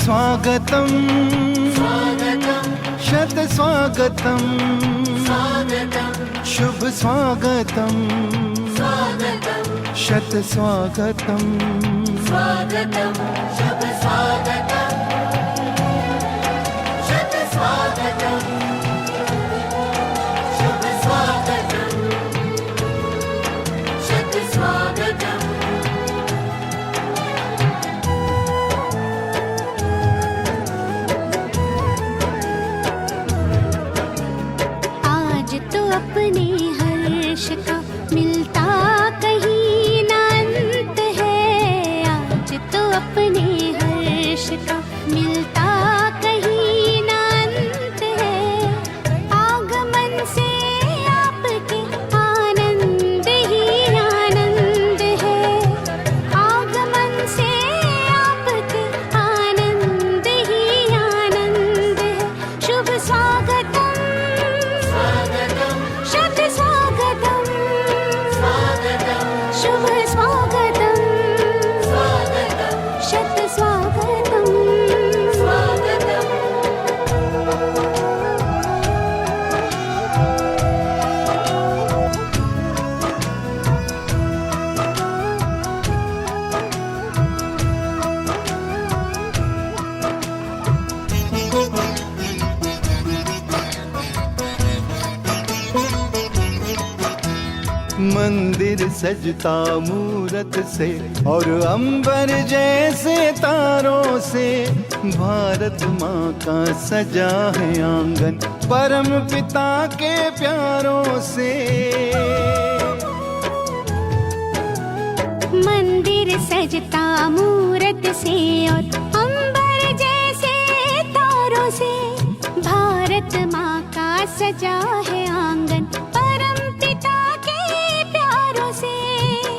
स्वागतम शत स्वागतम शुभ स्वागतम शत स्वागतम शुभ स्वागतम शत स्वागतम शुभ स्वागतम शत स्वागतम। अपने हर्ष का मिलता कहीं ना अंत है। आज तो अपने हर्ष का मिलता कहीं ना अंत है। आगमन से आपके आनंद ही आनंद है। आगमन से आपके आनंद ही आनंद है। शुभ स्वागतम शत स्वागतम शुभ स्वागतम शत स्वागतम। मंदिर सजता मूरत से और अंबर जैसे तारों से। भारत माँ का सजा है आंगन परम पिता के प्यारों से। मंदिर सजता मूरत से और अंबर जैसे तारों से। भारत माँ का सजा है आंगन परम पिता के प्यारों से।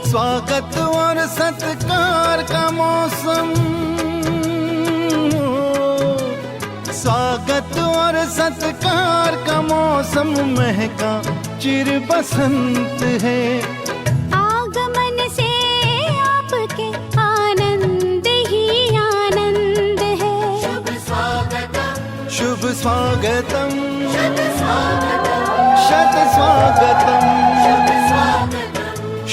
स्वागत और सत्कार का मौसम, स्वागत और सत्कार का मौसम महका चिर बसंत है। आगमन से आपके आनंद ही आनंद है। शुभ स्वागतम शुभ स्वागतम शत स्वागतम शत स्वागतम शुभ स्वागतम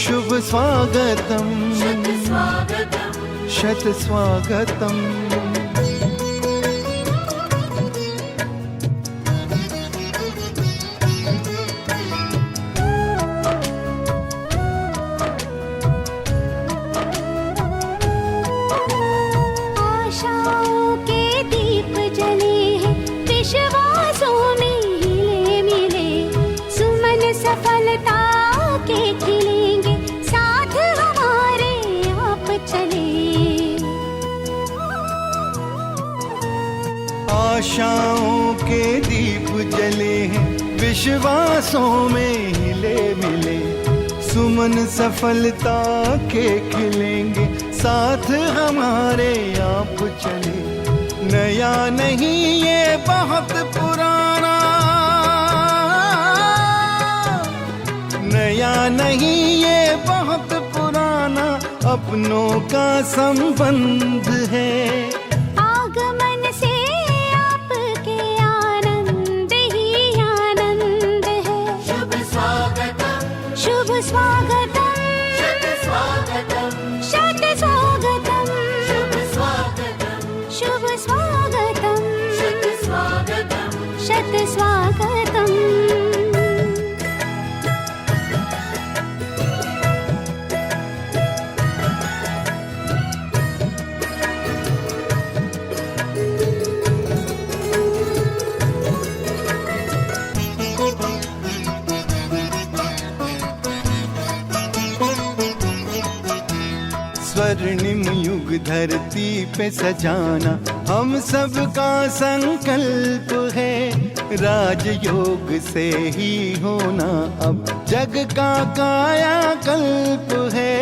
शुभ स्वागतम शत स्वागतम। शत स्वागतम। आशाओं के दीप जले हैं विश्वासों में हिले मिले। सुमन सफलता के खिलेंगे साथ हमारे आप चले। आशाओं के दीप जले हैं विश्वासों में हिले मिले। सुमन सफलता के खिलेंगे साथ हमारे आप चले। नया नहीं ये बहुत पुराना, अपनों का संबंध है। आगमन से आपके आनंद ही आनंद है। शुभ स्वागतम शुभ स्वागतम शत स्वागतम शत स्वागतम शुभ स्वागतम शुभ स्वागतम शत स्वागतम शत स्वागतम। स्वर्णिम युग धरती पे सजाना हम सबका संकल्प है। राजयोग से ही होना अब जग का कायाकल्प है।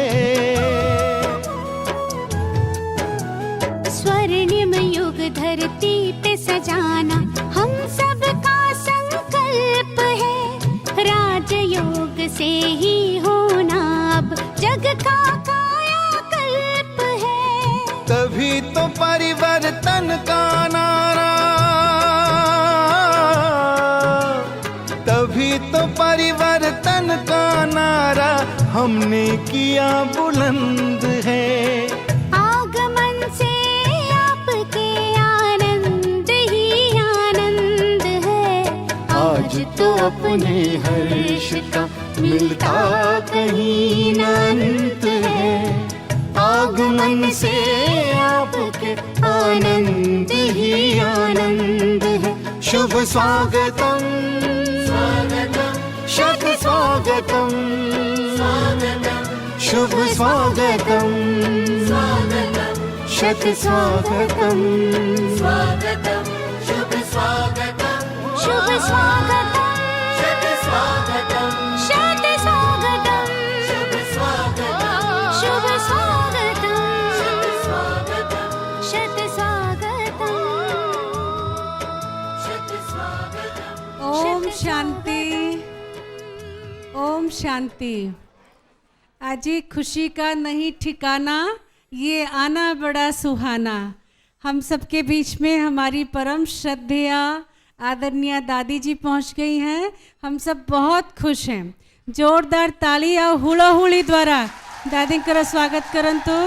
स्वर्णिम युग धरती पे सजाना हम सबका संकल्प है। राजयोग से ही होना अब जग का कायाकल्प है। तभी तो परिवर्तन का नारा, तभी तो परिवर्तन का नारा हमने किया बुलंद है। आगमन से आपके आनंद ही आनंद है। आज तो अपने हर्ष का मिलता कहीं न अंत है। आगमन से आपके आनंद ही आनंद है। शुभ स्वागतम स्वागतम शत स्वागतम स्वागतम शुभ स्वागतम स्वागतम शत स्वागतम स्वागतम शुभ स्वागतम शुभ स्वागतम शत स्वागतम शत स्वागतम शुभ स्वागतम शुभ स्वागतम शत स्वागतम शत स्वागतम शत स्वागतम ओम शांति, ओम शांति। आज ये खुशी का नहीं ठिकाना, ये आना बड़ा सुहाना। हम सबके बीच में हमारी परम श्रद्धेय आदरणीय दादी जी पहुंच गई हैं। हम सब बहुत खुश हैं। जोरदार ताली और हुड़ाहुड़ी द्वारा दादी का स्वागत करंतु।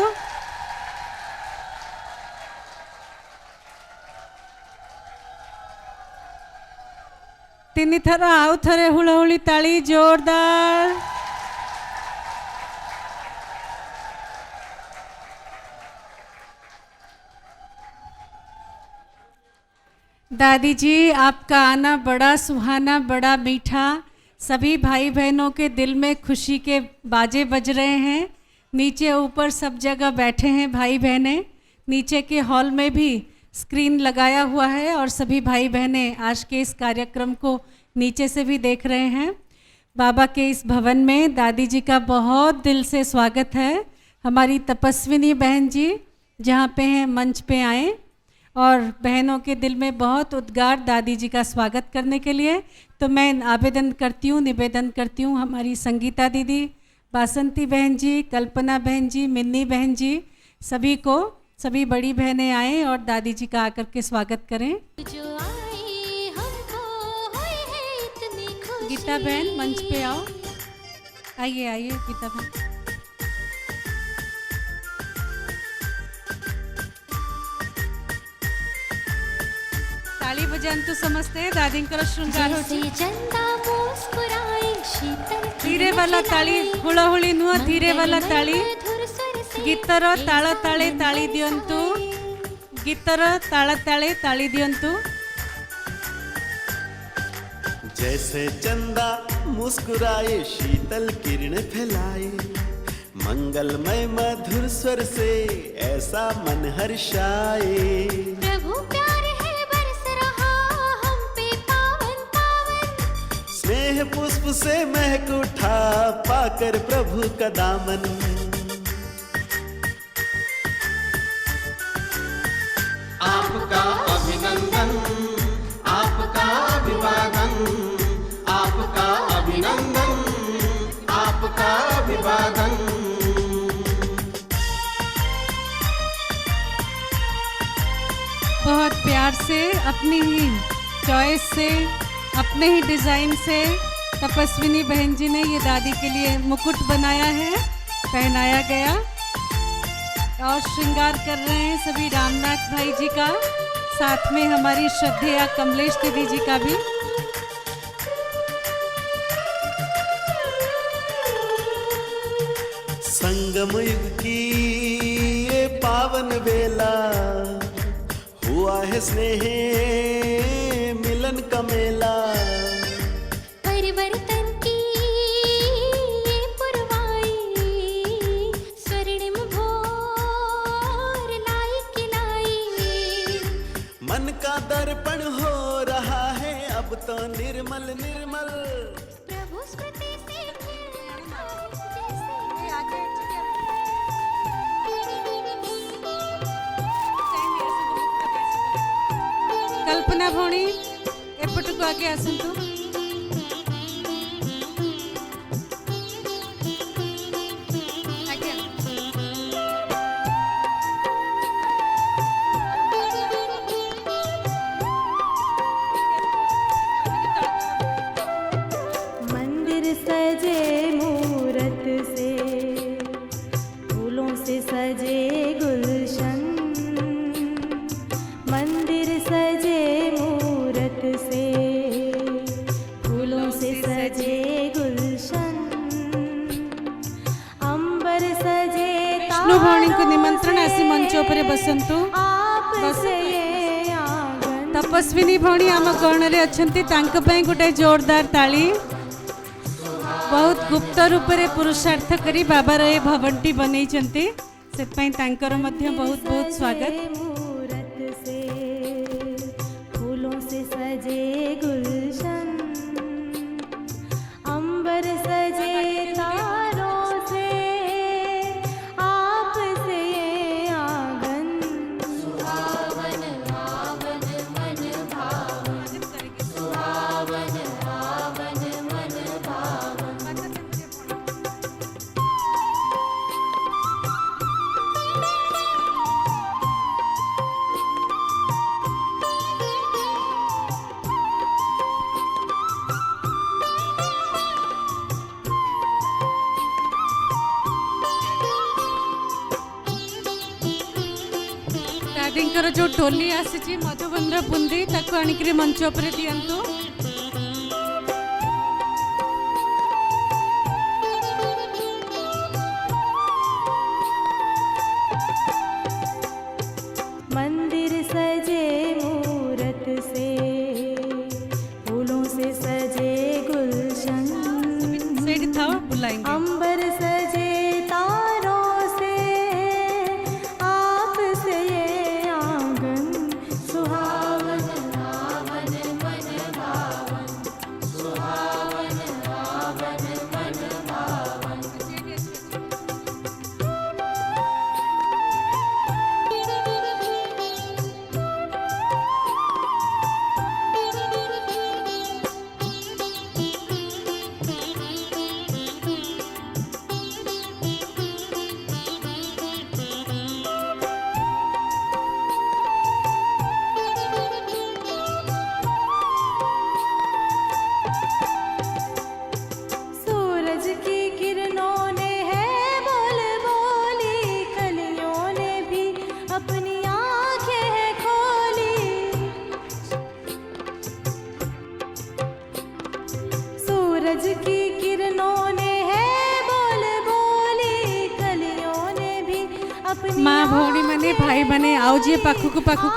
ତିନି ଥର ଆଉ ଥରେ ହୁଳହୁଳି ତାଳି ଜୋରଦାର। दादी जी आपका आना बड़ा सुहाना, बड़ा मीठा। सभी भाई बहनों के दिल में खुशी के बाजे बज रहे हैं। नीचे ऊपर सब जगह बैठे हैं भाई बहनें। नीचे के हॉल में भी स्क्रीन लगाया हुआ है और सभी भाई बहनें आज के इस कार्यक्रम को नीचे से भी देख रहे हैं। बाबा के इस भवन में दादी जी का बहुत दिल से स्वागत है। हमारी तपस्विनी बहन जी जहाँ पे हैं मंच पे आए और बहनों के दिल में बहुत उद्गार दादी जी का स्वागत करने के लिए। तो मैं आवेदन करती हूँ, निवेदन करती हूँ हमारी संगीता दीदी, बासंती बहन जी, कल्पना बहन जी, मिन्नी बहन जी, सभी को, सभी बड़ी बहनें आएँ और दादी जी का आकर के स्वागत करें। जो आए हमको हुई है इतनी खुशी। गीता बहन मंच पे आओ, आइए आइए गीता बहन। ताली बजान तो समझते हैं दादी का श्रृंगार हो। जैसे चंदा मुस्कुराए शीतल धीरे वाला ताली, हुड़ाहुड़ी नुआ धीरे वाला ताली। धुर स्वर से गीतर ताल ताले ताली दियंतु, गीतर ताल ताले ताली दियंतु। जैसे चंदा मुस्कुराए शीतल किरण फैलाए, मंगलमय मधुर स्वर से ऐसा मन हर्षाए। प्रभु प्यार है बरस रहा हम पे पावन पावन। स्नेह पुष्प से महक उठा पाकर प्रभु का दामन। आपका अभिनंदन, आपका अभिवादन, आपका अभिनंदन, आपका अभिवादन। बहुत प्यार से अपनी ही चॉइस से अपने ही डिज़ाइन से तपस्विनी बहन जी ने ये दादी के लिए मुकुट बनाया है, पहनाया गया और श्रृंगार कर रहे हैं सभी रामनाथ भाई जी का, साथ में हमारी श्रद्धेया कमलेश दीदी जी का भी। संगम युग की ये पावन बेला, हुआ है स्नेह मिलन का मेला। परिवर्तन की ये पुरवाई, स्वर्णिम भोर लाई खिलाई। मन का दर्पण हो रहा है अब तो निर्मल निर्मल। प्रभु स्मृति से कल्पना भौणी एपटू आगे आसतु। मंदिर सजे मूरत से, फूलों से सजे गुलशन। मंदिर सजे मूरत से, फूलों से सजे गुलशन। अंबर सजे विष्णु भौणी को निमंत्रण आसी मंच उपरे बसंतु। बस ये आंगन। तपस्विनी भौणी आम गण रे अछंती, तांक पई गोटे जोरदार ताली। बहुत गुप्त रूप से पुरुषार्थ करी बाबार ये भवनटी बनई चंती, से पई तांकर मध्य बहुत बहुत स्वागत। मूरत से, फूलों से सजे गुलशन। अंबर सजे तारों से, आप से ये आंगन। सुहावन आवन मन भावन, सुहावन आवन मन भावन। दादींकर जो टोली आसी मधुबंधर बुंदी ताको आनिकरी मंच उपरे दियंतु। मंदिर सजे मूरत से, फूलों से सजे गुलशन। सेठ था बुलाएंगे। अंबर सजे तारों से, आप से ये आंगन। सुहावन आवन मन भावन, सुहावन आवन मन भावन। सूरज की किरणों ने है बोल बोली, कलियों ने भी अपनी आंखें है खोली। सूरज की किरणों ने है बोल बोली, कलियों ने भी अपनी माँ भौणी माने भाई माने आउ जे पाखु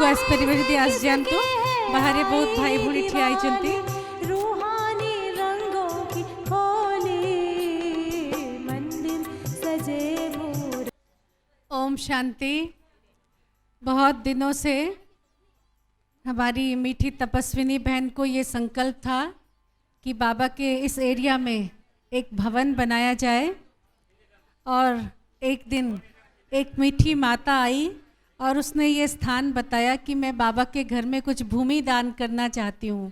आस परिबे जदी आस जानतो। बाहरे बहुत भाई भौणी ठिया आइचंती। रूहानी रंगों की होली, मंदिर सजे मूरत। ओम शांति। बहुत दिनों से हमारी मीठी तपस्विनी बहन को ये संकल्प था कि बाबा के इस एरिया में एक भवन बनाया जाए, और एक दिन एक मीठी माता आई और उसने ये स्थान बताया कि मैं बाबा के घर में कुछ भूमि दान करना चाहती हूँ।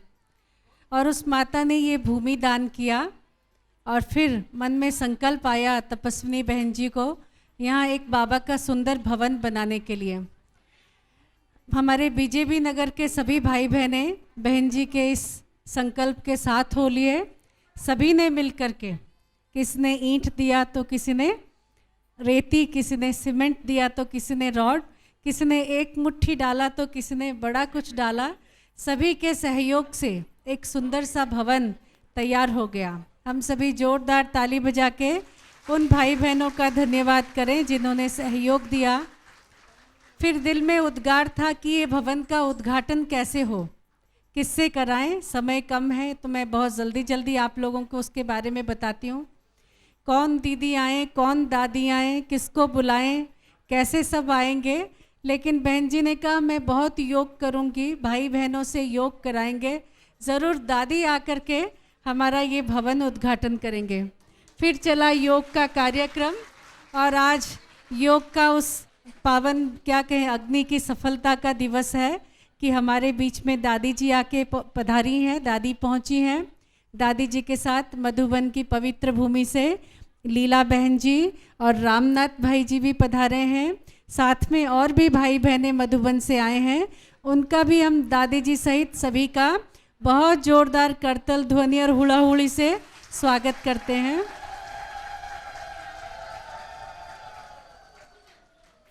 और उस माता ने ये भूमि दान किया, और फिर मन में संकल्प आया तपस्विनी बहन जी को यहाँ एक बाबा का सुंदर भवन बनाने के लिए। हमारे बीजेपी नगर के सभी भाई बहनें बहन जी के इस संकल्प के साथ हो लिए। सभी ने मिल कर के, किसी ने ईंट दिया तो किसी ने रेती, किसी ने सीमेंट दिया तो किसी ने रॉड, किसी ने एक मुट्ठी डाला तो किसी ने बड़ा कुछ डाला। सभी के सहयोग से एक सुंदर सा भवन तैयार हो गया। हम सभी जोरदार ताली बजा के उन भाई बहनों का धन्यवाद करें जिन्होंने सहयोग दिया। फिर दिल में उद्गार था कि ये भवन का उद्घाटन कैसे हो, किससे कराएं। समय कम है तो मैं बहुत जल्दी आप लोगों को उसके बारे में बताती हूँ। कौन दीदी आएँ, कौन दादी आएँ, किसको बुलाएं, कैसे सब आएंगे। लेकिन बहन जी ने कहा मैं बहुत योग करूँगी, भाई बहनों से योग कराएंगे, ज़रूर दादी आकर के हमारा ये भवन उद्घाटन करेंगे। फिर चला योग का कार्यक्रम और आज योग का उस पावन क्या कहें अग्नि की सफलता का दिवस है कि हमारे बीच में दादी जी आके पधारी हैं, दादी पहुंची हैं। दादी जी के साथ मधुबन की पवित्र भूमि से लीला बहन जी और रामनाथ भाई जी भी पधारे हैं। साथ में और भी भाई बहनें मधुबन से आए हैं, उनका भी हम दादी जी सहित सभी का बहुत जोरदार करतल ध्वनि और हुड़ाहुड़ी से स्वागत करते हैं।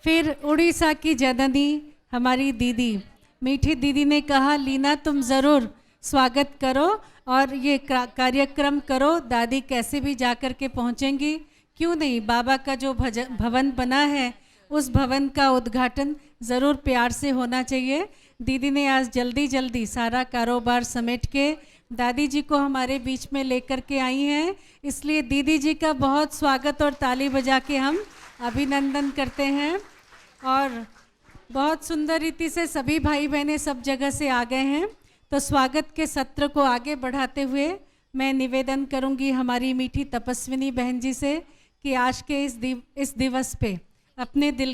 फिर उड़ीसा की जननी हमारी दीदी मीठी दीदी ने कहा लीना तुम ज़रूर स्वागत करो और ये कार्यक्रम करो। दादी कैसे भी जाकर के पहुँचेंगी, क्यों नहीं, बाबा का जो भवन बना है उस भवन का उद्घाटन ज़रूर प्यार से होना चाहिए। दीदी ने आज जल्दी सारा कारोबार समेट के दादी जी को हमारे बीच में लेकर के आई हैं, इसलिए दीदी जी का बहुत स्वागत और ताली बजा के हम अभिनंदन करते हैं। और बहुत सुंदर रीति से सभी भाई बहनें सब जगह से आ गए हैं, तो स्वागत के सत्र को आगे बढ़ाते हुए मैं निवेदन करूंगी हमारी मीठी तपस्विनी बहन जी से कि आज के इस दिवस पे अपने दिल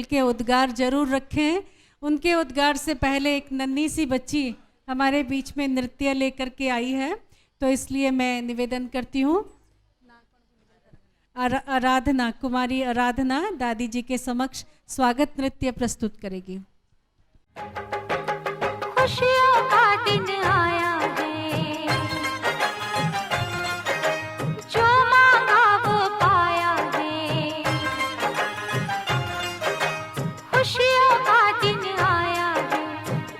के उद्गार जरूर रखें। उनके उद्गार से पहले एक नन्ही सी बच्ची हमारे बीच में नृत्य लेकर के आई है, तो इसलिए मैं निवेदन करती हूँ आराधना, कुमारी आराधना दादी जी के समक्ष स्वागत नृत्य प्रस्तुत करेगी। खुशियों का दिन आया है, जो मांगा वो पाया है। खुशियों का दिन आया है,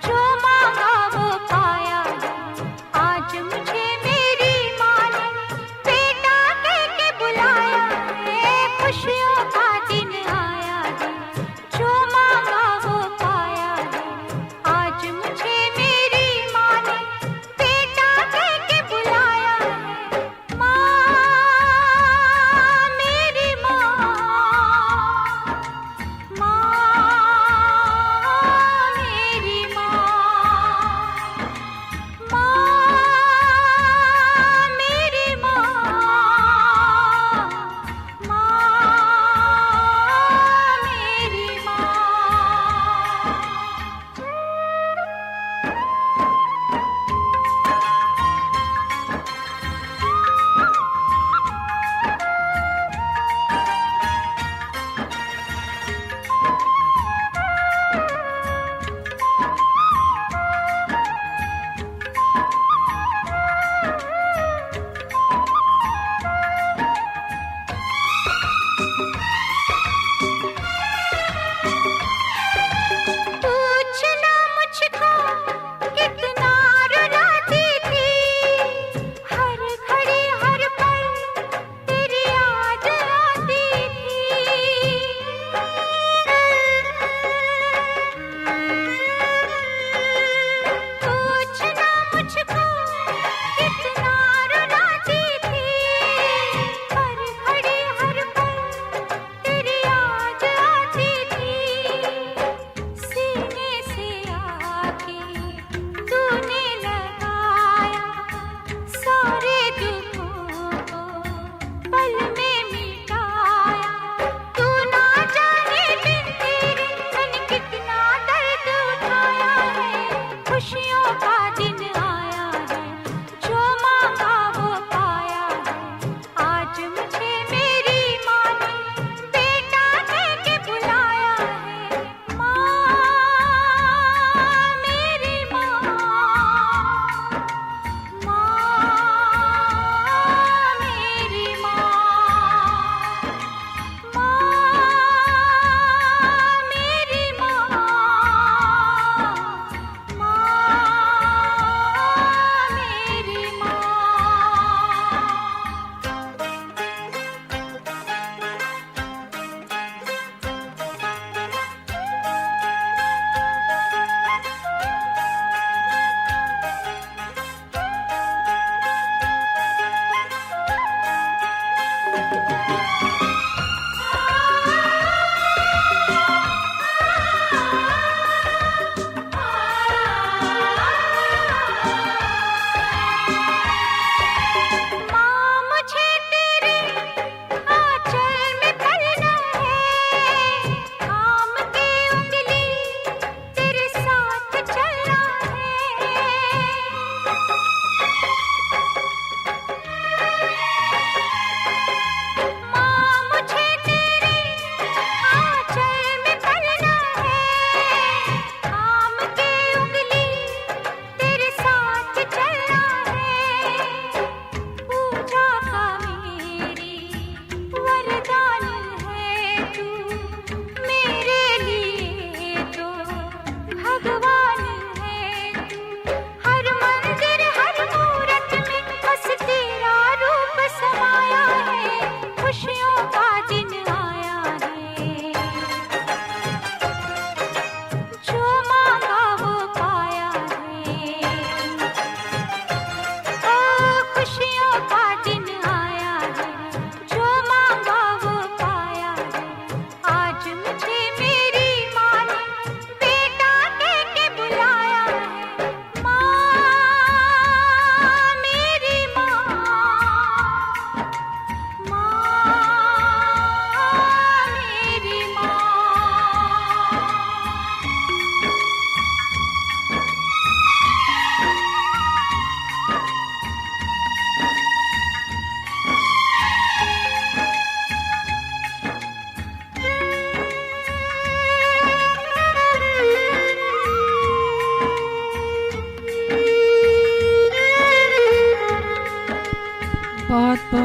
जो मांगा वो पाया है। आज मुझे मेरी माँ ने बेटा कह के बुलाया है। खुशियों का दिन आया है, जो मांगा वो पाया है। आज मुझे मेरी माँ ने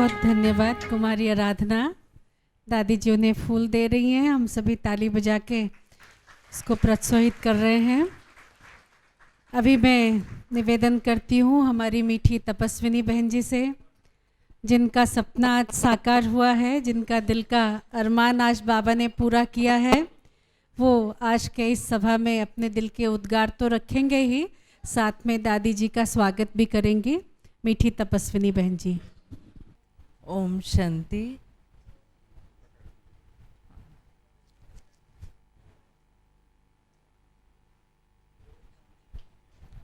बहुत धन्यवाद कुमारी आराधना। दादी जी उन्हें फूल दे रही हैं, हम सभी ताली बजा के इसको प्रोत्साहित कर रहे हैं। अभी मैं निवेदन करती हूँ हमारी मीठी तपस्विनी बहन जी से, जिनका सपना आज साकार हुआ है, जिनका दिल का अरमान आज बाबा ने पूरा किया है। वो आज के इस सभा में अपने दिल के उद्गार तो रखेंगे ही, साथ में दादी जी का स्वागत भी करेंगी। मीठी तपस्विनी बहन जी। ओम शांति।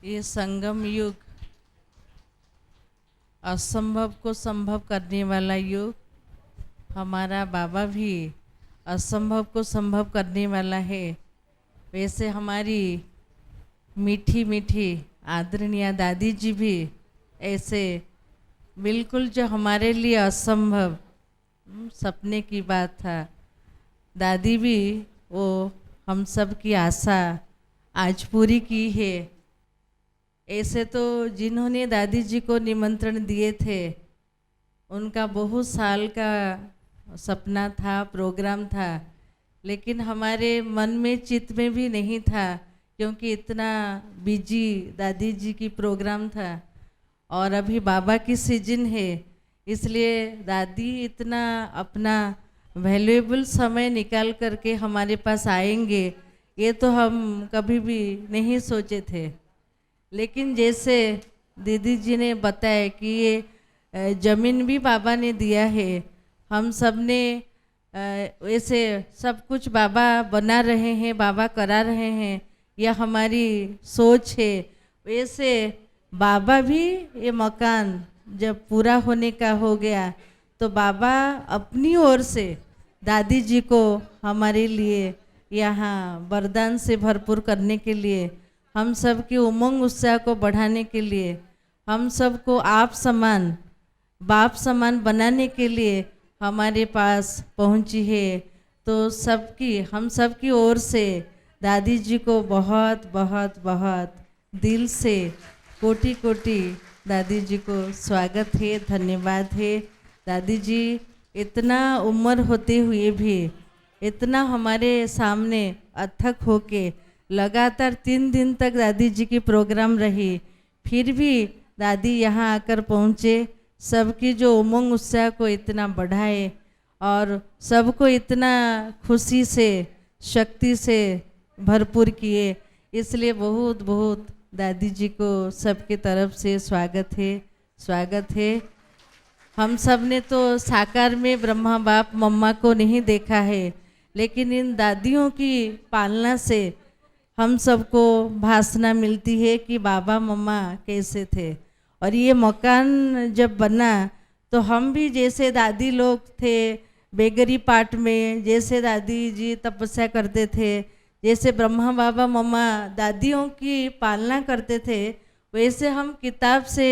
ये संगम युग, असंभव को संभव करने वाला युग, हमारा बाबा भी असंभव को संभव करने वाला है। वैसे हमारी मीठी मीठी आदरणीय दादी जी भी ऐसे बिल्कुल जो हमारे लिए असंभव सपने की बात था, दादी भी वो हम सब की आशा आज पूरी की है। ऐसे तो जिन्होंने दादी जी को निमंत्रण दिए थे, उनका बहुत साल का सपना था, प्रोग्राम था, लेकिन हमारे मन में चित्त में भी नहीं था, क्योंकि इतना बिजी दादी जी की प्रोग्राम था। और अभी बाबा की सीजन है, इसलिए दादी इतना अपना वैल्यूएबल समय निकाल करके हमारे पास आएंगे, ये तो हम कभी भी नहीं सोचे थे। लेकिन जैसे दीदी जी ने बताया कि ये ज़मीन भी बाबा ने दिया है, हम सब ने वैसे सब कुछ बाबा बना रहे हैं, बाबा करा रहे हैं, यह हमारी सोच है। वैसे बाबा भी ये मकान जब पूरा होने का हो गया, तो बाबा अपनी ओर से दादी जी को हमारे लिए यहाँ वरदान से भरपूर करने के लिए, हम सब की उमंग उत्साह को बढ़ाने के लिए, हम सब को आप समान बाप समान बनाने के लिए हमारे पास पहुँची है। तो सबकी हम सब की ओर से दादी जी को बहुत बहुत बहुत दिल से कोटि कोटि दादी जी को स्वागत है, धन्यवाद है। दादी जी इतना उम्र होते हुए भी इतना हमारे सामने अथक होके लगातार 3 दिन तक दादी जी की प्रोग्राम रही, फिर भी दादी यहाँ आकर पहुँचे, सबकी जो उमंग उत्साह को इतना बढ़ाए और सबको इतना खुशी से शक्ति से भरपूर किए। इसलिए बहुत बहुत दादी जी को सबके तरफ से स्वागत है, स्वागत है। हम सब ने तो साकार में ब्रह्मा बाप मम्मा को नहीं देखा है, लेकिन इन दादियों की पालना से हम सबको भासना मिलती है कि बाबा मम्मा कैसे थे। और ये मकान जब बना तो हम भी जैसे दादी लोग थे बेगरी पाठ में, जैसे दादी जी तपस्या करते थे, जैसे ब्रह्मा बाबा मम्मा दादियों की पालना करते थे, वैसे हम किताब से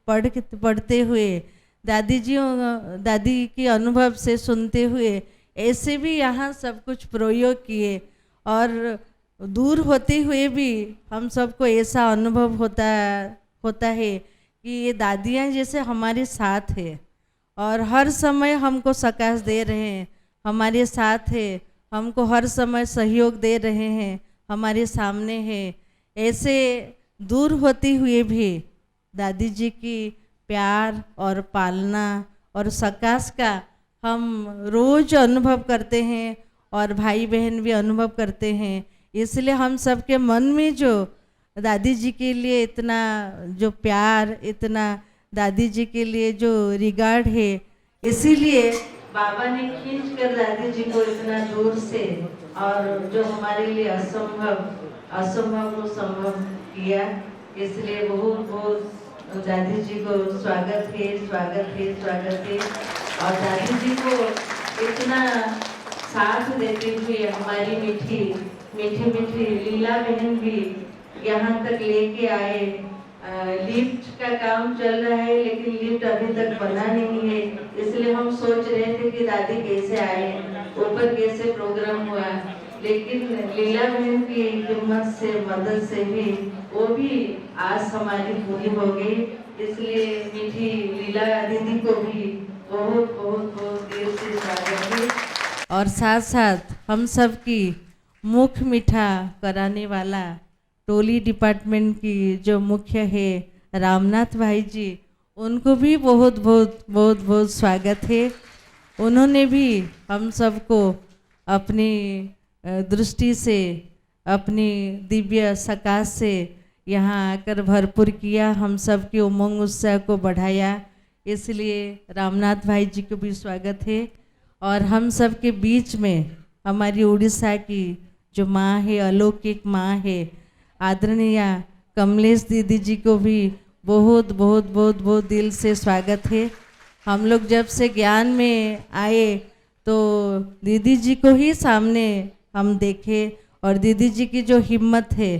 पढ़ते हुए दादी की अनुभव से सुनते हुए ऐसे भी यहाँ सब कुछ प्रयोग किए। और दूर होते हुए भी हम सबको ऐसा अनुभव होता है कि ये दादियाँ जैसे हमारे साथ है और हर समय हमको सकाश दे रहे हैं, हमारे साथ है, हमको हर समय सहयोग दे रहे हैं, हमारे सामने है। ऐसे दूर होते हुए भी दादी जी की प्यार और पालना और सकाश का हम रोज़ अनुभव करते हैं और भाई बहन भी अनुभव करते हैं। इसलिए हम सबके मन में जो दादी जी के लिए इतना जो प्यार, इतना दादी जी के लिए जो रिगार्ड है, इसीलिए बाबा ने खींच कर दादी जी को इतना जोर से और जो हमारे लिए असंभव को संभव किया। इसलिए बहुत बहुत दादी जी को स्वागत है, स्वागत है, स्वागत है। और दादी जी को इतना साथ देते हुए हमारी मीठी मीठी मीठी लीला बहन भी यहाँ तक लेके आए। लिफ्ट का काम चल रहा है, लेकिन लिफ्ट अभी तक बना नहीं है, इसलिए हम सोच रहे थे कि दादी कैसे आए, ऊपर कैसे प्रोग्राम हुआ, लेकिन लीला बहन की हिम्मत से, मदद से भी वो भी आज हमारी पूरी हो गई। इसलिए मीठी लीला दीदी को भी बहुत बहुत बहुत दिल से स्वागत है। और साथ साथ हम सब की मुख मीठा कराने वाला टोली डिपार्टमेंट की जो मुख्य है रामनाथ भाई जी, उनको भी बहुत बहुत बहुत बहुत स्वागत है। उन्होंने भी हम सबको अपनी दृष्टि से, अपनी दिव्य सकाश से यहाँ आकर भरपूर किया, हम सब के उमंग उत्साह को बढ़ाया। इसलिए रामनाथ भाई जी को भी स्वागत है। और हम सब के बीच में हमारी उड़ीसा की जो माँ है, अलौकिक माँ है, आदरणीय कमलेश दीदी जी को भी बहुत बहुत बहुत बहुत दिल से स्वागत है। हम लोग जब से ज्ञान में आए तो दीदी जी को ही सामने हम देखे, और दीदी जी की जो हिम्मत है,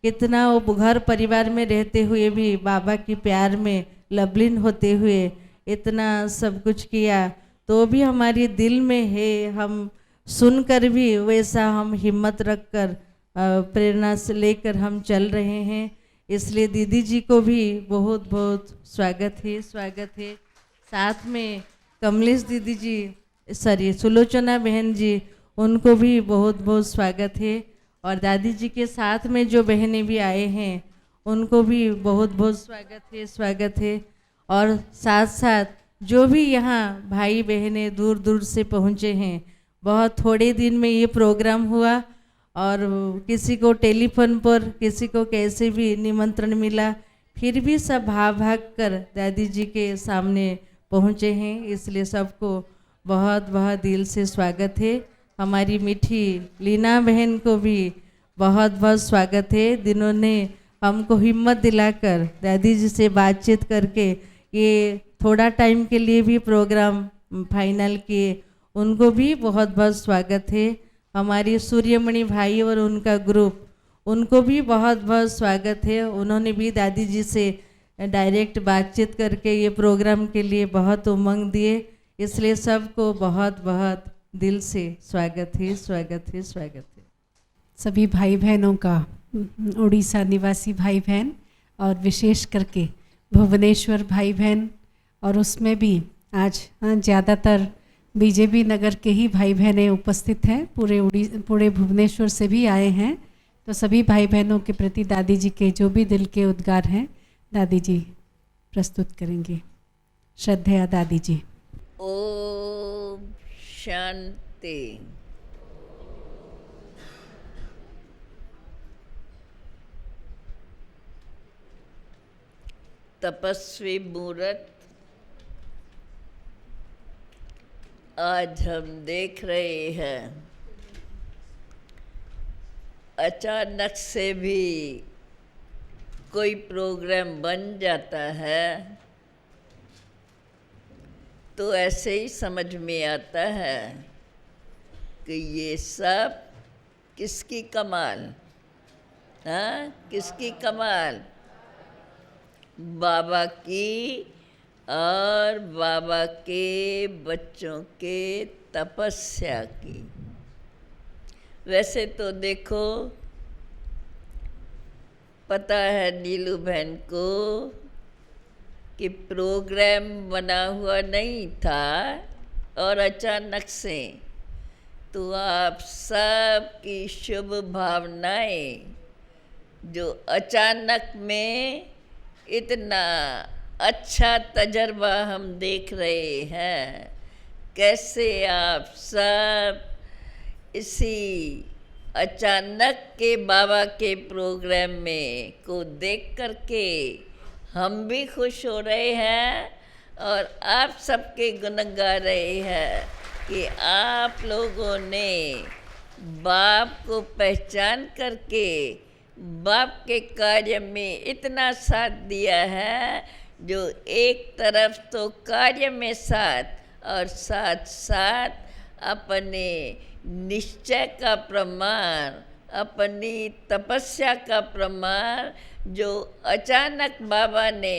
कितना वो घर परिवार में रहते हुए भी बाबा की प्यार में लबलीन होते हुए इतना सब कुछ किया, तो भी हमारी दिल में है। हम सुनकर भी वैसा हम हिम्मत रखकर प्रेरणा से लेकर हम चल रहे हैं। इसलिए दीदी जी को भी बहुत बहुत स्वागत है, स्वागत है। साथ में कमलेश दीदी जी, सॉरी सुलोचना बहन जी, उनको भी बहुत बहुत स्वागत है। और दादी जी के साथ में जो बहनें भी आए हैं, उनको भी बहुत बहुत स्वागत है, स्वागत है। और साथ साथ जो भी यहाँ भाई बहनें दूर दूर से पहुँचे हैं, बहुत थोड़े दिन में ये प्रोग्राम हुआ, और किसी को टेलीफोन पर, किसी को कैसे भी निमंत्रण मिला, फिर भी सब भाग भाग कर दादी जी के सामने पहुँचे हैं। इसलिए सबको बहुत बहुत दिल से स्वागत है। हमारी मीठी लीना बहन को भी बहुत बहुत स्वागत है, जिन्होंने हमको हिम्मत दिलाकर दादी जी से बातचीत करके ये थोड़ा टाइम के लिए भी प्रोग्राम फाइनल किए। उनको भी बहुत बहुत स्वागत है। हमारी सूर्यमणि भाई और उनका ग्रुप, उनको भी बहुत बहुत स्वागत है। उन्होंने भी दादी जी से डायरेक्ट बातचीत करके ये प्रोग्राम के लिए बहुत उमंग दिए। इसलिए सबको बहुत बहुत दिल से स्वागत है, स्वागत है, स्वागत है। सभी भाई बहनों का, उड़ीसा निवासी भाई बहन और विशेष करके भुवनेश्वर भाई बहन, और उसमें भी आज ज़्यादातर बीजेपी नगर के ही भाई बहनें उपस्थित हैं, पूरे भुवनेश्वर से भी आए हैं। तो सभी भाई बहनों के प्रति दादी जी के जो भी दिल के उद्गार हैं, दादी जी प्रस्तुत करेंगे। श्रद्धेय दादी जी। ओम शांति। तपस्वी मूर्त आज हम देख रहे हैं, अचानक से भी कोई प्रोग्राम बन जाता है तो ऐसे ही समझ में आता है कि ये सब किसकी कमाल, हाँ किसकी कमाल, बाबा की और बाबा के बच्चों के तपस्या की। वैसे तो देखो, पता है नीलू बहन को कि प्रोग्राम बना हुआ नहीं था, और अचानक से तो आप सब की शुभ भावनाएं जो अचानक में इतना अच्छा तजर्बा हम देख रहे हैं, कैसे आप सब इसी अचानक के बाबा के प्रोग्राम में को देख करके हम भी खुश हो रहे हैं, और आप सबके गुण गा रहे हैं कि आप लोगों ने बाप को पहचान करके बाप के कार्य में इतना साथ दिया है, जो एक तरफ तो कार्य में साथ और साथ साथ अपने निश्चय का प्रमाण, अपनी तपस्या का प्रमाण जो अचानक बाबा ने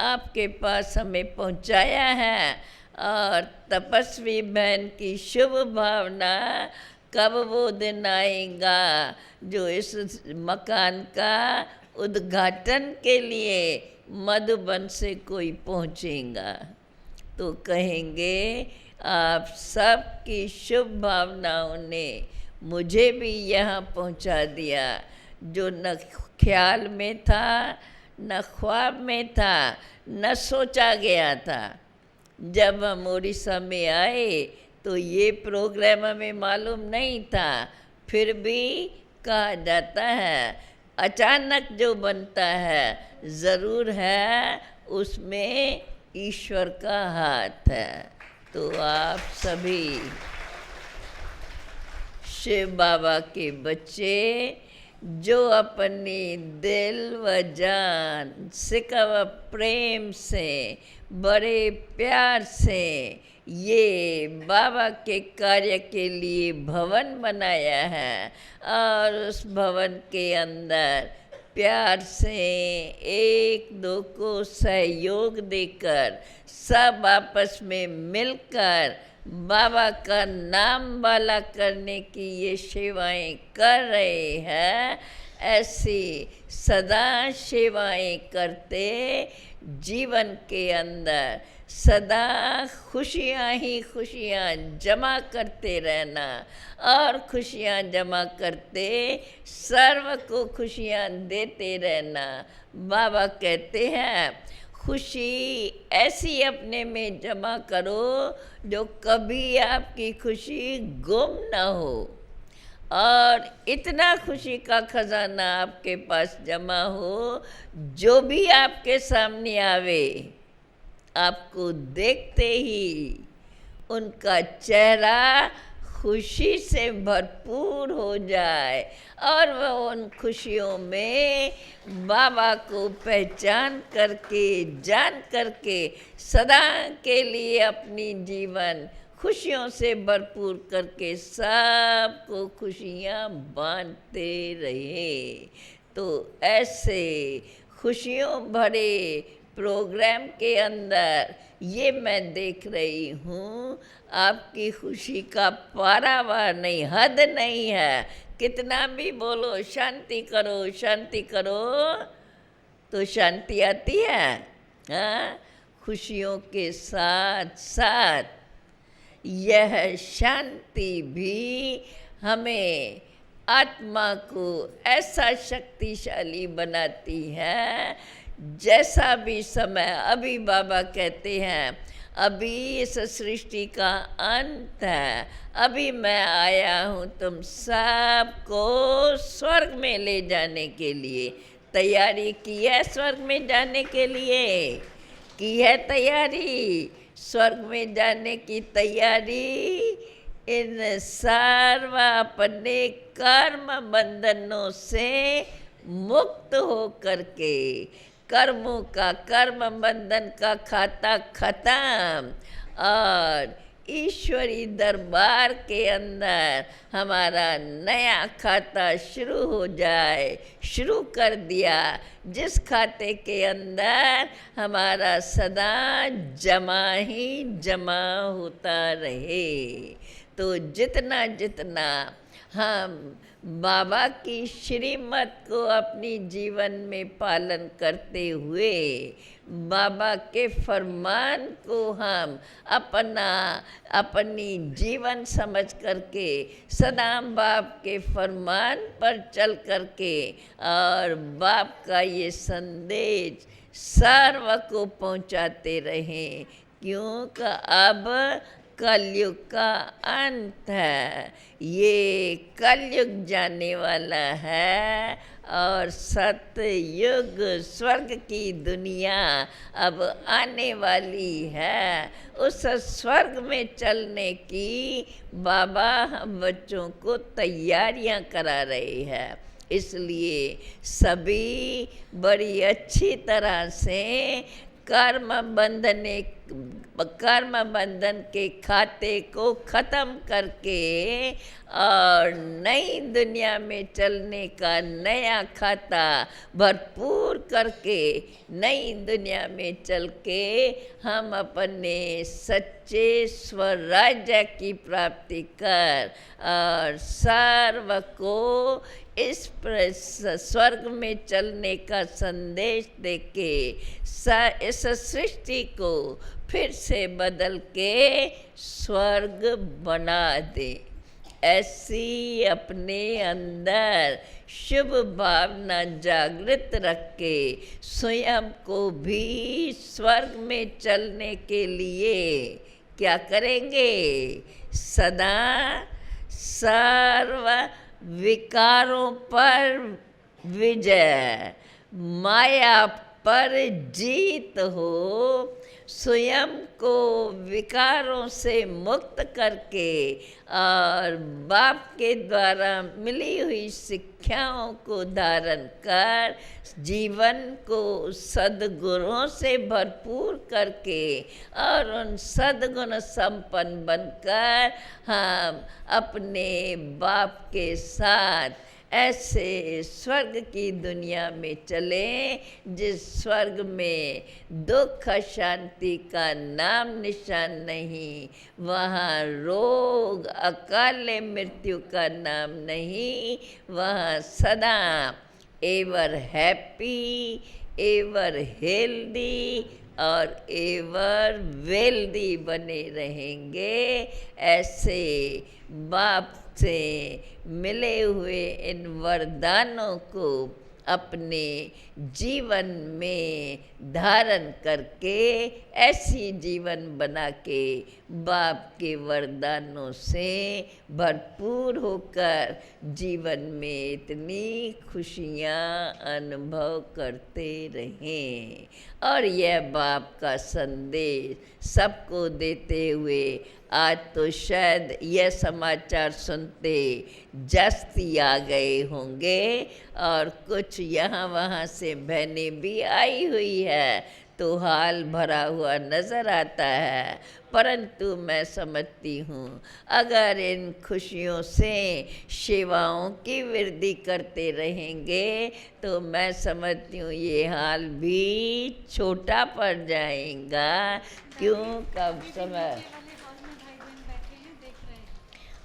आपके पास हमें पहुंचाया है, और तपस्वी बहन की शुभ भावना कब वो दिन आएगा जो इस मकान का उद्घाटन के लिए मधुबन से कोई पहुंचेगा। तो कहेंगे आप सबकी शुभ भावनाओं ने मुझे भी यहाँ पहुँचा दिया, जो न ख्याल में था, न ख्वाब में था, न सोचा गया था। जब हम उड़ीसा में आए तो ये प्रोग्राम हमें मालूम नहीं था, फिर भी कहा जाता है अचानक जो बनता है ज़रूर है उसमें ईश्वर का हाथ है। तो आप सभी शिव बाबा के बच्चे जो अपनी दिल व जान सिका व प्रेम से बड़े प्यार से ये बाबा के कार्य के लिए भवन बनाया है और उस भवन के अंदर प्यार से एक दो को सहयोग देकर सब आपस में मिलकर बाबा का नाम वाला करने की ये सेवाएं कर रहे हैं। ऐसी सदा सेवाएं करते जीवन के अंदर सदा खुशियाँ ही खुशियाँ जमा करते रहना और खुशियाँ जमा करते सर्व को खुशियाँ देते रहना। बाबा कहते हैं खुशी ऐसी अपने में जमा करो जो कभी आपकी खुशी गुम ना हो, और इतना खुशी का खजाना आपके पास जमा हो जो भी आपके सामने आवे आपको देखते ही उनका चेहरा खुशी से भरपूर हो जाए और वह उन खुशियों में बाबा को पहचान करके जान करके सदा के लिए अपनी जीवन खुशियों से भरपूर करके सबको खुशियाँ बांटते रहे। तो ऐसे खुशियों भरे प्रोग्राम के अंदर ये मैं देख रही हूँ आपकी खुशी का पारावार नहीं, हद नहीं है। कितना भी बोलो शांति करो तो शांति आती है। हाँ, खुशियों के साथ साथ यह शांति भी हमें आत्मा को ऐसा शक्तिशाली बनाती है। जैसा भी समय, अभी बाबा कहते हैं अभी इस सृष्टि का अंत है, अभी मैं आया हूँ तुम सबको स्वर्ग में ले जाने के लिए। तैयारी की है स्वर्ग में जाने के लिए, की है तैयारी स्वर्ग में जाने की तैयारी। इन सर्व अपने कर्म बंधनों से मुक्त हो करके कर्मों का कर्म बंधन का खाता खत्म और ईश्वरी दरबार के अंदर हमारा नया खाता शुरू हो जाए। शुरू कर दिया, जिस खाते के अंदर हमारा सदा जमा ही जमा होता रहे। तो जितना जितना हम बाबा की श्रीमत को अपनी जीवन में पालन करते हुए बाबा के फरमान को हम अपनी जीवन समझ करके सदा बाप के फरमान पर चल करके और बाप का ये संदेश सर्व को पहुंचाते रहें, क्योंकि अब कलयुग का अंत है। ये कलयुग जाने वाला है और सतयुग स्वर्ग की दुनिया अब आने वाली है। उस स्वर्ग में चलने की बाबा हम बच्चों को तैयारियां करा रहे हैं। इसलिए सभी बड़ी अच्छी तरह से कर्म बंधन के खाते को ख़त्म करके और नई दुनिया में चलने का नया खाता भरपूर करके नई दुनिया में चल के हम अपने सच्चे स्वराज्य की प्राप्ति कर और सर्व को इस स्वर्ग में चलने का संदेश देके इस सृष्टि को फिर से बदल के स्वर्ग बना दे। ऐसी अपने अंदर शुभ भावना जागृत रख के स्वयं को भी स्वर्ग में चलने के लिए क्या करेंगे? सदा सर्व विकारों पर विजय, माया पर जीत हो। स्वयं को विकारों से मुक्त करके और बाप के द्वारा मिली हुई शिक्षाओं को धारण कर जीवन को सद्गुणों से भरपूर करके और उन सद्गुण संपन्न बनकर हम अपने बाप के साथ ऐसे स्वर्ग की दुनिया में चलें जिस स्वर्ग में दुख शांति का नाम निशान नहीं, वहाँ रोग अकाल मृत्यु का नाम नहीं, वहाँ सदा एवर हैप्पी, एवर हेल्दी और एवर वेल्दी बने रहेंगे। ऐसे बाप से मिले हुए इन वरदानों को अपने जीवन में धारण करके ऐसी जीवन बना के बाप के वरदानों से भरपूर होकर जीवन में इतनी खुशियाँ अनुभव करते रहें। और यह बाप का संदेश सबको देते हुए आज तो शायद यह समाचार सुनते जस्ती आ गए होंगे और कुछ यहाँ वहाँ से बहनें भी आई हुई है तो हाल भरा हुआ नज़र आता है। परंतु मैं समझती हूँ अगर इन खुशियों से सेवाओं की वृद्धि करते रहेंगे तो मैं समझती हूँ ये हाल भी छोटा पड़ जाएगा। क्यों कब समय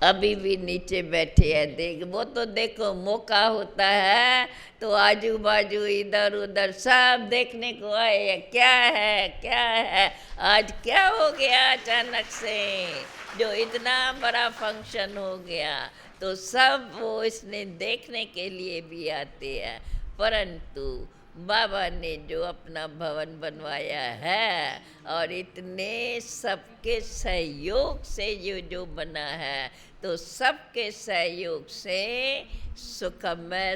अभी भी नीचे बैठे हैं, देख वो तो देखो मौका होता है तो आजू बाजू इधर उधर सब देखने को आए हैं क्या है क्या है, आज क्या हो गया अचानक से जो इतना बड़ा फंक्शन हो गया, तो सब वो इसने देखने के लिए भी आते हैं। परंतु बाबा ने जो अपना भवन बनवाया है और इतने सबके सहयोग से ये जो बना है तो सबके सहयोग से सुखमय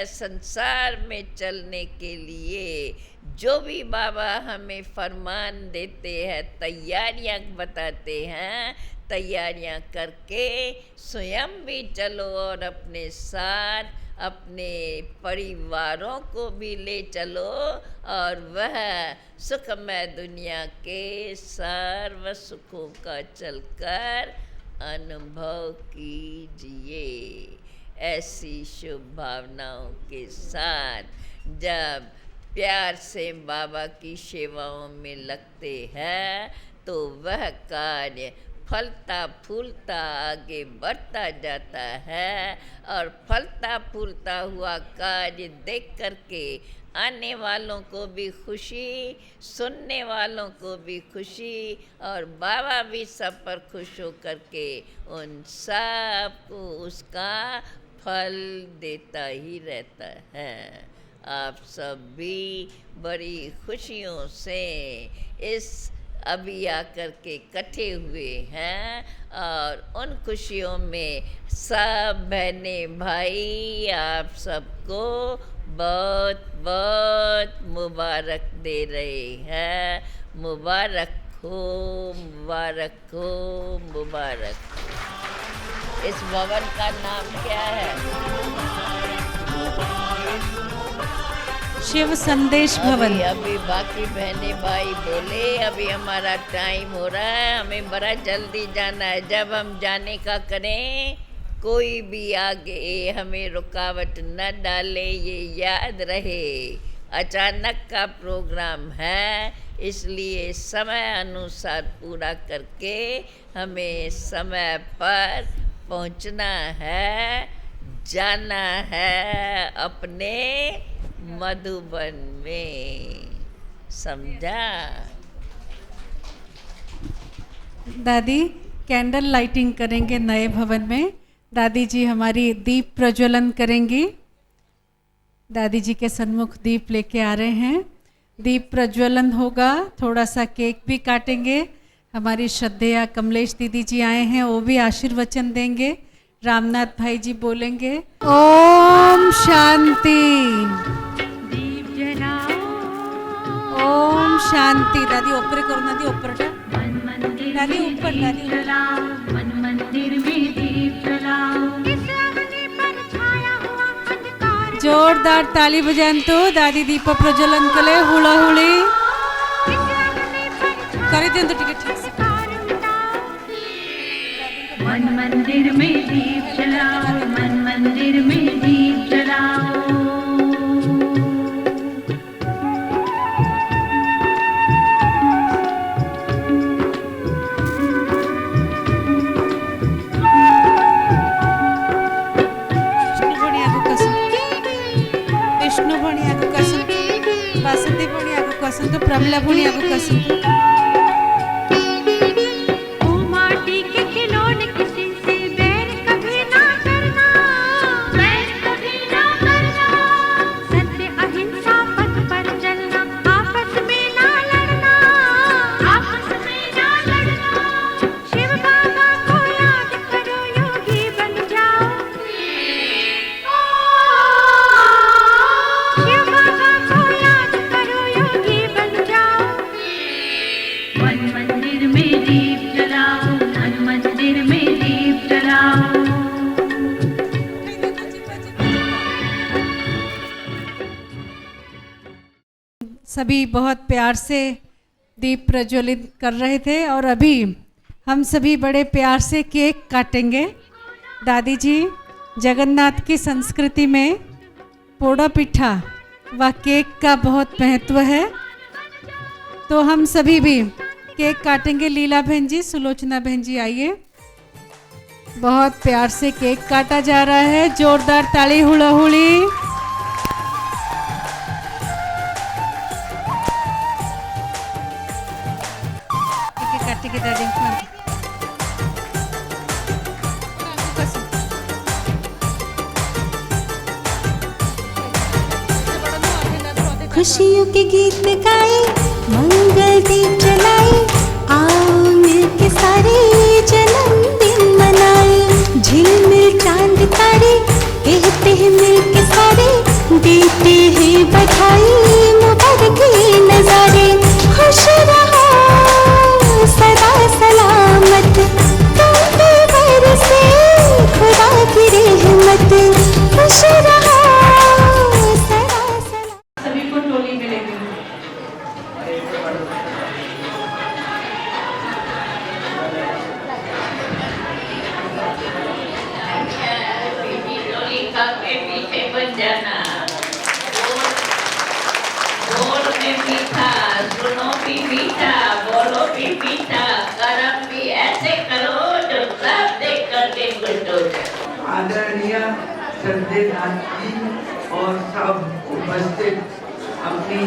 संसार में चलने के लिए जो भी बाबा हमें फरमान देते हैं, तैयारियां बताते हैं, तैयारियां करके स्वयं भी चलो और अपने साथ अपने परिवारों को भी ले चलो और वह सुखमय दुनिया के सर्व सुखों का चलकर अनुभव कीजिए। ऐसी शुभ भावनाओं के साथ जब प्यार से बाबा की सेवाओं में लगते हैं तो वह कार्य फलता फूलता आगे बढ़ता जाता है और फलता फूलता हुआ कार्य देख करके आने वालों को भी खुशी, सुनने वालों को भी खुशी और बाबा भी सब पर खुश हो करके उन सब को उसका फल देता ही रहता है। आप सब भी बड़ी खुशियों से इस अभी आकर के इकट्ठे हुए हैं और उन खुशियों में सब बहनें भाई आप सबको बहुत बहुत मुबारक दे रहे हैं। मुबारक हो, मुबारक हो, मुबारक। इस भवन का नाम क्या है? शिव संदेश भवन। अभी बाकी बहनें भाई बोले अभी हमारा टाइम हो रहा है, हमें बड़ा जल्दी जाना है। जब हम जाने का करें कोई भी आगे हमें रुकावट न डाले, ये याद रहे। अचानक का प्रोग्राम है इसलिए समय अनुसार पूरा करके हमें समय पर पहुंचना है, जाना है अपने मधुबन में, समझा? दादी कैंडल लाइटिंग करेंगे नए भवन में। दादी जी हमारी दीप प्रज्वलन करेंगी। दादी जी के सन्मुख दीप लेके आ रहे हैं। दीप प्रज्वलन होगा, थोड़ा सा केक भी काटेंगे। हमारी श्रद्धेया कमलेश दीदी जी आए हैं, वो भी आशीर्वचन देंगे। रामनाथ भाई जी बोलेंगे। ओम शांति। दीप जलाओ, ओम शांति। दादी ऊपर करो, दादी ऊपर मन मंदिर दादी में ऊपर, दीप दादी ऊपर। जलाओ, मन मंदिर में दीप जलाओ। इस अग्नि पर छाया हुआ अंधकार, जोरदार ताली बजान तो दादी दीप प्रज्वलन कले हुला हुली इस अग्नि पर छाया करी दिन तो टिकट ठीक से। मन मंदिर में दीप जलाओ, मन मंदिर में दीप जलाओ। विष्णु भणिया को कसम, विष्णु भणिया को कसम, बासंती भणिया को कसम, तो प्रमिला भणिया को कसम। ओ माटी के खिलौने किसी से बैर कभी ना करना, बैर कभी ना करना। सत्य अहिंसा पथ पर चलना, आपस में ना लड़ना, आपस में ना लड़ना। शिव बाबा को याद करो, योगी बन जाओ। शिव बाबा को याद करो, योगी बन जाओ। मन मंदिर में दीप जलाओ, मन मंदिर में दीप जलाओ। सभी बहुत प्यार से दीप प्रज्वलित कर रहे थे और अभी हम सभी बड़े प्यार से केक काटेंगे। दादी जी, जगन्नाथ की संस्कृति में पोड़ा पिठा व केक का बहुत महत्व है, तो हम सभी भी केक काटेंगे। लीला बहन जी, सुलोचना बहन जी आइए। बहुत प्यार से केक काटा जा रहा है। जोरदार ताली हुड़ाहुड़ी। काटे के दादी खुशियों के गीत गाए, मंगल दीप जलाए, आओ मिलके सारे जन्मदिन मनाए। झिलमिल चांद तारे कहते हैं मिलके सारे, देते हैं बधाई मुबारक ये नजारे। खुश रहो सदा सलामत, तुम पे बरसे खुदा की रहमत। खुश रहो सदा सलामत। सभी को टोली मिलेगी। बेटी डोली का के पीछे बन जाना। बोल में मीठा, सुनो भी मीठा, बोलो भी मीठा, कर्म भी ऐसे करो जो सब देख करके खुश हो जाए। आदरणीय श्रद्धेदार जी और सब उपस्थित अपनी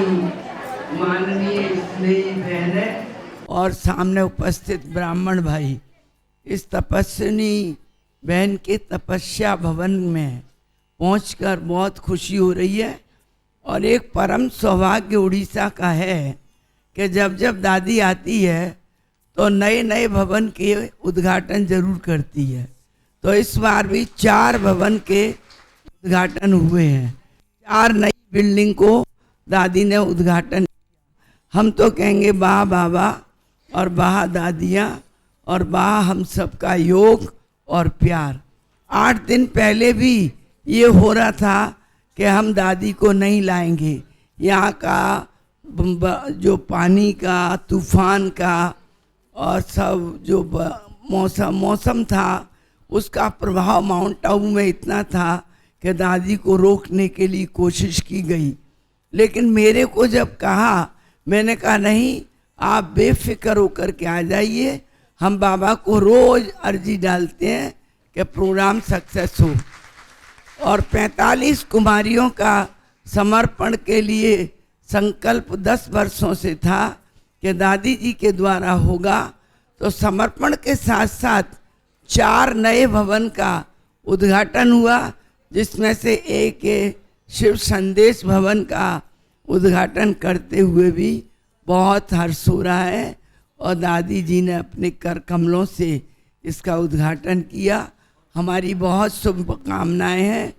माननीय स्नेही बहनें और सामने उपस्थित ब्राह्मण भाई, इस तपस्विनी बहन के तपस्या भवन में पहुंचकर बहुत खुशी हो रही है। और एक परम सौभाग्य उड़ीसा का है कि जब जब दादी आती है तो नए नए भवन के उद्घाटन जरूर करती है। तो इस बार भी 4 भवन के उद्घाटन हुए हैं। 4 नई बिल्डिंग को दादी ने उद्घाटन किया। हम तो कहेंगे वाह बाबा और वाह दादियाँ और वाह हम सबका योग और प्यार। 8 दिन पहले भी ये हो रहा था कि हम दादी को नहीं लाएंगे। यहाँ का जो पानी का, तूफान का और सब जो मौसम था, उसका प्रभाव माउंट आबू में इतना था कि दादी को रोकने के लिए कोशिश की गई। लेकिन मेरे को जब कहा, मैंने कहा नहीं, आप बेफिक्र होकर के आ जाइए। हम बाबा को रोज़ अर्जी डालते हैं कि प्रोग्राम सक्सेस हो। और 45 कुमारियों का समर्पण के लिए संकल्प 10 वर्षों से था कि दादी जी के द्वारा होगा। तो समर्पण के साथ साथ 4 नए भवन का उद्घाटन हुआ, जिसमें से एक शिव संदेश भवन का उद्घाटन करते हुए भी बहुत हर्ष हो रहा है। और दादी जी ने अपने कर कमलों से इसका उद्घाटन किया। हमारी बहुत शुभकामनाएं हैं,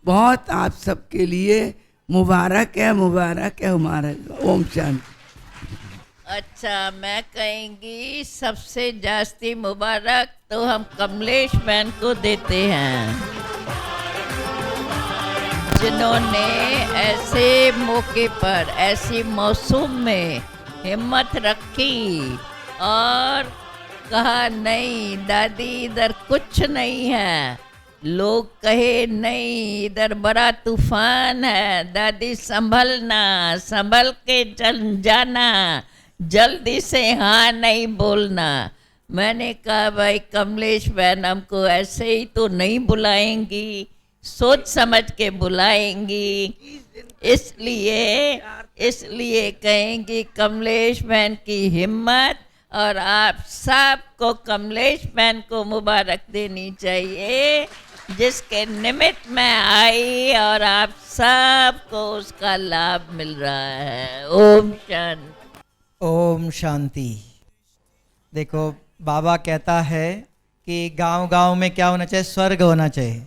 बहुत आप सबके लिए मुबारक है, मुबारक है, मुबारक। ओम शांति। अच्छा, मैं कहेंगी सबसे जास्ती मुबारक तो हम कमलेश बहन को देते हैं, जिन्होंने ऐसे मौके पर, ऐसी मौसम में हिम्मत रखी और कहा नहीं दादी इधर कुछ नहीं है, लोग कहे नहीं इधर बड़ा तूफान है, दादी संभलना, संभल के चल जाना, जल्दी से हाँ नहीं बोलना। मैंने कहा भाई कमलेश बहन हमको ऐसे ही तो नहीं बुलाएंगी, सोच समझ के बुलाएंगी, इसलिए कहेंगी कमलेश बहन की हिम्मत, और आप सबको कमलेश बहन को मुबारक देनी चाहिए, जिसके निमित्त मैं आई और आप सबको उसका लाभ मिल रहा है। ओम शांति। ओम शांति। देखो, बाबा कहता है कि गांव-गांव में क्या होना चाहिए? स्वर्ग होना चाहिए।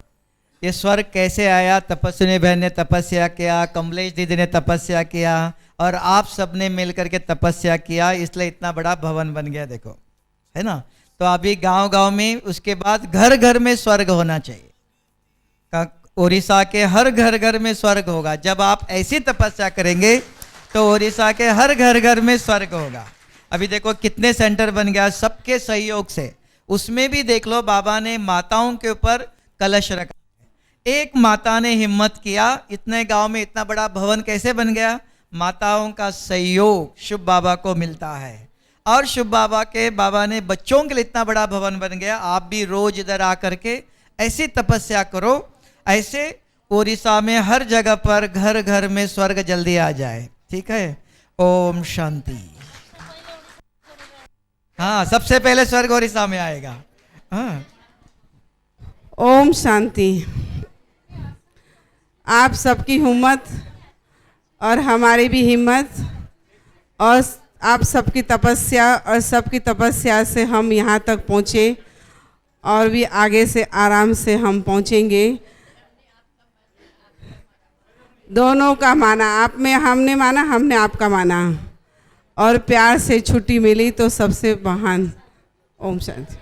ये स्वर्ग कैसे आया? तपस्विनी बहन ने तपस्या किया, कमलेश दीदी ने तपस्या किया, और आप सब ने मिल करके तपस्या किया, इसलिए इतना बड़ा भवन बन गया। देखो, है ना? तो अभी गांव-गांव में, उसके बाद घर घर में स्वर्ग होना चाहिए। उड़ीसा के हर घर घर में स्वर्ग होगा। जब आप ऐसी तपस्या करेंगे तो उड़ीसा के हर घर घर में स्वर्ग होगा। अभी देखो कितने सेंटर बन गया सबके सहयोग से। उसमें भी देख लो, बाबा ने माताओं के ऊपर कलश रखा। एक माता ने हिम्मत किया, इतने गांव में इतना बड़ा भवन कैसे बन गया? माताओं का सहयोग शुभ बाबा को मिलता है। और शुभ बाबा ने बच्चों के लिए इतना बड़ा भवन बन गया। आप भी रोज इधर आकर के ऐसी तपस्या करो, ऐसे उड़ीसा में हर जगह पर घर घर में स्वर्ग जल्दी आ जाए। ठीक है? ओम शांति। हाँ, सबसे पहले स्वर्ग उड़ीसा में आएगा। हाँ। ओम शांति। आप सबकी हिम्मत और हमारी भी हिम्मत और आप सबकी तपस्या और सबकी तपस्या से हम यहाँ तक पहुँचे और भी आगे से आराम से हम पहुँचेंगे। दोनों का माना, आप में हमने माना, हमने आपका माना, और प्यार से छुट्टी मिली तो सबसे महान। ओम शांति।